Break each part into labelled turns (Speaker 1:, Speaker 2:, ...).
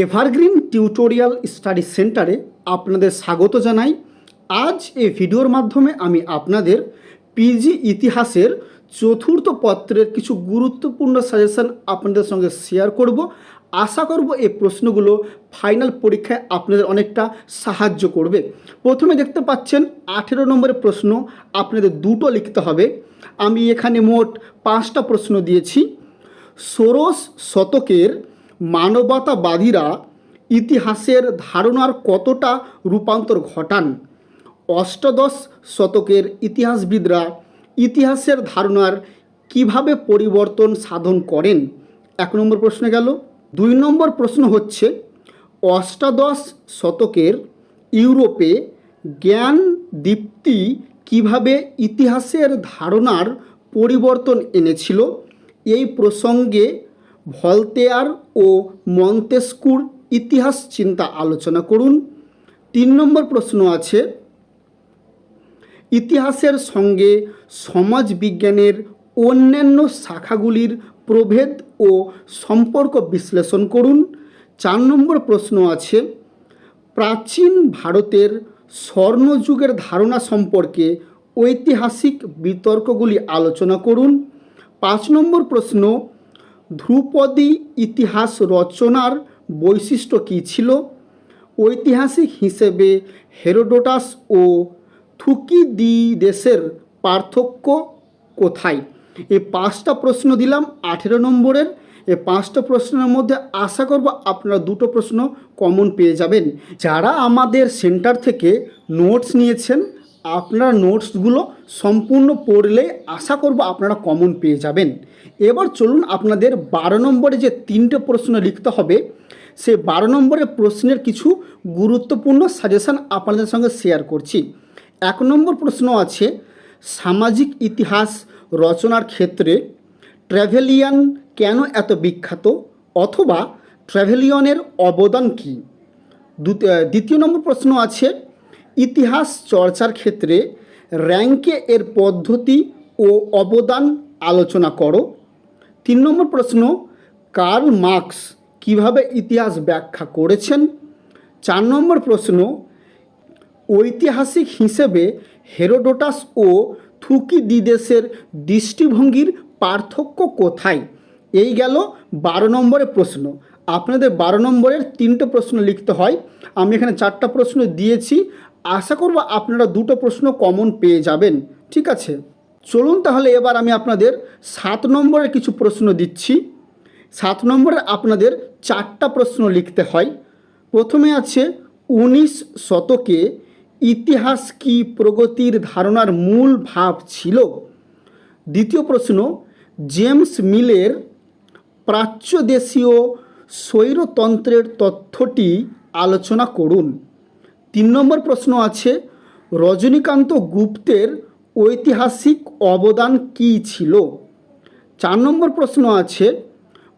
Speaker 1: Evergreen tutorial study সেন্টারে আপনাদের স্বাগত জানাই। আজ এই ভিডিওর মাধ্যমে আমি আপনাদের পিজি ইতিহাসের চতুর্থ পত্রের কিছু গুরুত্বপূর্ণ সাজেশন আপনাদের সঙ্গে শেয়ার করব। আশা করব এই প্রশ্নগুলো ফাইনাল পরীক্ষায় আপনাদের অনেকটা সাহায্য করবে। প্রথমে দেখতে পাচ্ছেন 18 নম্বরের প্রশ্ন, আপনাদের দুটো লিখতে হবে। আমি এখানে মোট 5টা প্রশ্ন দিয়েছি। ষোড়শ শতকের মানবতাবাদীরা ইতিহাসের ধারণার কতটা রূপান্তর ঘটান? অষ্টাদশ শতকের ইতিহাসবিদরা ইতিহাসের ধারণার কিভাবে পরিবর্তন সাধন করেন? 1 নম্বর প্রশ্ন গেল। 2 নম্বর প্রশ্ন হচ্ছে, অষ্টাদশ শতকের ইউরোপে জ্ঞান দীপ্তি কিভাবে ইতিহাসের ধারণার পরিবর্তন এনেছিল? এই প্রসঙ্গে ভলতেয়ার ও মন্তেস্কুর ইতিহাস চিন্তা আলোচনা করুন। 3 নম্বর প্রশ্ন আছে, ইতিহাসের সঙ্গে সমাজ বিজ্ঞানের অন্যান্য শাখাগুলির প্রভেদ ও সম্পর্ক বিশ্লেষণ করুন। 4 নম্বর প্রশ্ন আছে, প্রাচীন ভারতের স্বর্ণযুগের ধারণা সম্পর্কে ঐতিহাসিক বিতর্কগুলি আলোচনা করুন। 5 নম্বর প্রশ্ন, ধ্রুপদী ইতিহাস রচনার বৈশিষ্ট্য কী ছিল? ঐতিহাসিক হিসেবে হেরোডোটাস ও থুকিডিদেসের পার্থক্য কোথায়? এই 5টা প্রশ্ন দিলাম 18 নম্বরের। এই 5টা প্রশ্নের মধ্যে আশা করব আপনারা দুটো প্রশ্ন কমন পেয়ে যাবেন। যারা আমাদের সেন্টার থেকে নোটস নিয়েছেন, আপনারা নোটসগুলো সম্পূর্ণ পড়লে আশা করব আপনারা কমন পেয়ে যাবেন। এবার চলুন আপনাদের 12 নম্বরে যে 3টে প্রশ্ন লিখতে হবে, সেই 12 নম্বরের প্রশ্নের কিছু গুরুত্বপূর্ণ সাজেশন আপনাদের সঙ্গে শেয়ার করছি। 1 নম্বর প্রশ্ন আছে, সামাজিক ইতিহাস রচনার ক্ষেত্রে ট্র্যাভেলিয়ান কেন এত বিখ্যাত, অথবা ট্র্যাভেলিয়নের অবদান কী? 2 নম্বর প্রশ্ন আছে, ইতিহাস চর্চার ক্ষেত্রে র্যাঙ্কে এর পদ্ধতি ও অবদান আলোচনা করো। 3 নম্বর প্রশ্ন, কার্ল মার্কস কিভাবে ইতিহাস ব্যাখ্যা করেছেন? 4 নম্বর প্রশ্ন, ঐতিহাসিক হিসেবে হেরোডোটাস ও থুকিডিদেসের দৃষ্টিভঙ্গির পার্থক্য কোথায়? এই গেল 12 নম্বরের প্রশ্ন। আপনাদের 12 নম্বরের 3টে প্রশ্ন লিখতে হয়। আমি এখানে 4টা প্রশ্ন দিয়েছি। আশা করব আপনারা দুটো প্রশ্ন কমন পেয়ে যাবেন। ঠিক আছে, চলুন তাহলে এবার আমি আপনাদের 7 নম্বরের কিছু প্রশ্ন দিচ্ছি। 7 নম্বরে আপনাদের 4টা প্রশ্ন লিখতে হয়। প্রথমে আছে, 19 শতকে ইতিহাস কি প্রগতির ধারণার মূল ভাব ছিল? দ্বিতীয় প্রশ্ন, জেমস মিলের প্রাচ্যদেশীয় স্বৈরতন্ত্রের তথ্যটি আলোচনা করুন। 3 নম্বর প্রশ্ন আছে, রজনীকান্ত গুপ্তের ঐতিহাসিক অবদান কী ছিল? 4 নম্বর প্রশ্ন আছে,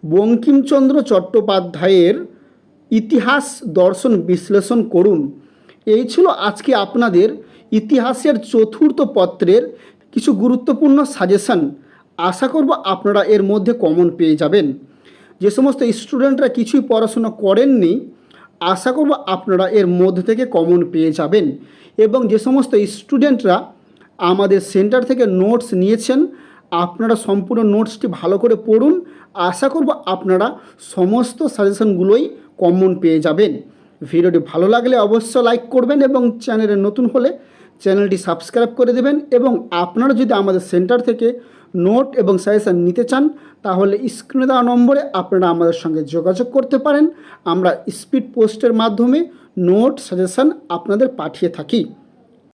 Speaker 1: বঙ্কিমচন্দ্র চট্টোপাধ্যায়ের ইতিহাস দর্শন বিশ্লেষণ করুন। এই ছিল আজকে আপনাদের ইতিহাসের চতুর্থ পত্রের কিছু গুরুত্বপূর্ণ সাজেশন। আশা করব আপনারা এর মধ্যে কমন পেয়ে যাবেন। যে সমস্ত স্টুডেন্টরা কিছুই পড়াশোনা করেননি, আশা করব আপনারা এর মধ্যে থেকে কমন পেয়ে যাবেন। এবং যে সমস্ত স্টুডেন্টরা আমাদের সেন্টার থেকে নোটস নিয়েছেন, আপনারা সম্পূর্ণ নোটসটি ভালো করে পড়ুন। আশা করব আপনারা সমস্ত সাজেশনগুলোই কমন পেয়ে যাবেন। ভিডিওটি ভালো লাগলে অবশ্যই লাইক করবেন এবং চ্যানেলে নতুন হলে চ্যানেলটি সাবস্ক্রাইব করে দেবেন। এবং আপনারা যদি আমাদের সেন্টার থেকে নোট এবং সাজেশন নিতে চান, তাহলে স্ক্রিনে দেওয়া নম্বরে আপনারা আমাদের সঙ্গে যোগাযোগ করতে পারেন। আমরা স্পিড পোস্টের মাধ্যমে নোট সাজেশন আপনাদের পাঠিয়ে থাকি।